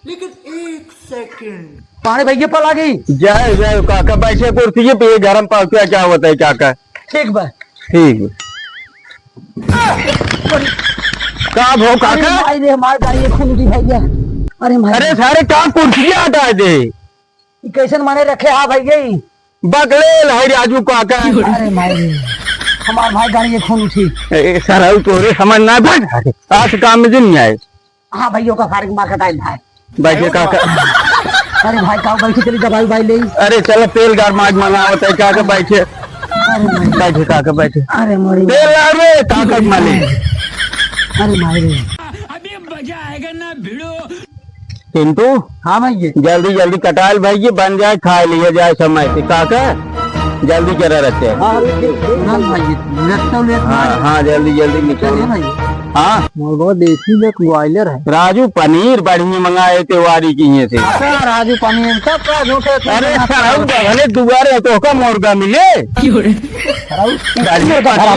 लेकिन एक सेकंड पानी भैया पल आ गई। जय जय काका, बैठे कुर्सी पे गरम पाव क्या होता है काका? ठीक बा। ठीक का भो काका? अरे हमारे गाड़ी खून उठी भैया। अरे सारे काम कुर्सी हटा दे। कैसे माने रखे हा भैया बगले है राजू काका। अरे मारे हमारे भाई गाड़ी खून उठी। सर तोरे समझ ना बैठ आज काम में नहीं आए। हाँ भैया का फारिग मार कटाई भाई। बैठे काका। अरे भाई का बैठी चली दवाई भाई ले। अरे चलो तेल गारमाज मंगा होता है काका। बैठे बैठे काका बैठे। अरे मोरी तेल रे काका मालिक। अरे मारे अभी मजा आएगा ना भिड़ो। किंतु हाँ भैया जल्दी जल्दी कटाल भाई बन जाए, खा लिया जाए समय से काका। जल्दी करा रखते हैं। हाँ हाँ जल्दी जल्दी निकल। हाँ मुर्गा देसी में ग्वाइलर है। राजू पनीर बढ़िया मंगाए थे वारी की से। राजू पनीर सब अरे भले दुबारे तो का मुर्गा मिले।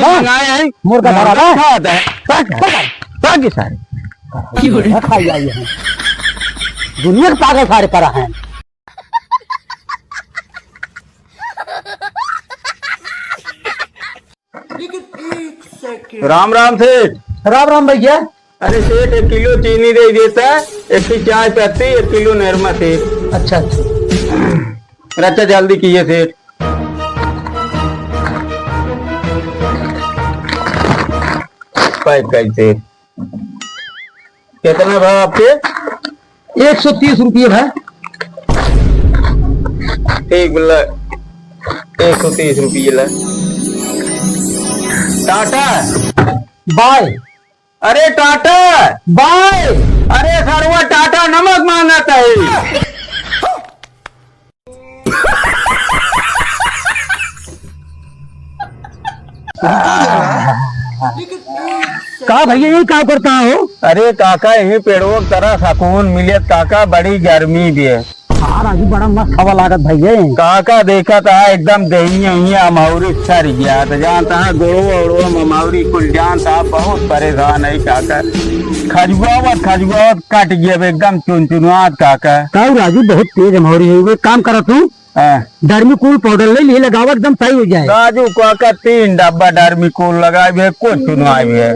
मंगाए हैं मुर्गा खाता है सारे खाई आई है। दुनिया के पागल सारे पड़ा है। लेकिन एक सेकंड। राम राम सेठ। राम राम भैया। अरे सेठ 1 किलो चीनी दे देता है, 1 की चाय पत्ती, 1 किलो नरमा सेठ। अच्छा अच्छा अच्छा जल्दी कीजिए सेठ। पैक कैसे कितना भाव आपके? 130 रुपये है। ठीक बोला 130 रुपये ला। Tata bye. अरे टाटा बाय। अरे सरवा टाटा नमक मांगता है। कहा भैया यही क्या करता हो? अरे काका यही पेड़ों की तरह सुकून मिले काका, बड़ी गर्मी भी है। हाँ राजू बड़ा मस्त हवा लागत भैया। काका देखा था एकदम दही अमौरी सर गया था, जानता है गोड़ो ओड़ो अमौरी कुल जानता, बहुत परेशान है काका। खजुआवत कट गया एकदम चुनचुनात काका। कहू राजू बहुत तेज अमौरी है। काम करत हूँ डर्मीकूल पाउडर ले लिए लगावा एकदम सही हो जाए। राजू काका 3 डब्बा डर्मीकूल लगाए भी कुछ चुनाव है।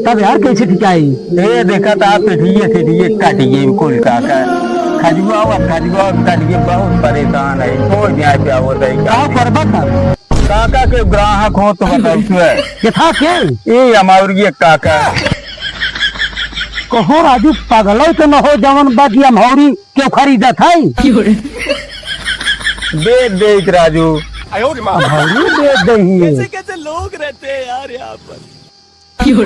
तब यार कैसे टिकाई? ये देखा था पिठिए कट गई कुल काका। खजुआवत कट गई, बहुत परेशान है। कोई न्याय पे होता है काका के ग्राहक हो तो बताओ था क्या ये अमौरी काका। कहो राजू पागल तो न हो जवन बाकी अमौरी क्यों खरीदा था? बेच राजू अमौरी बेच दही। कैसे लोग रहते हैं यार यहाँ पर।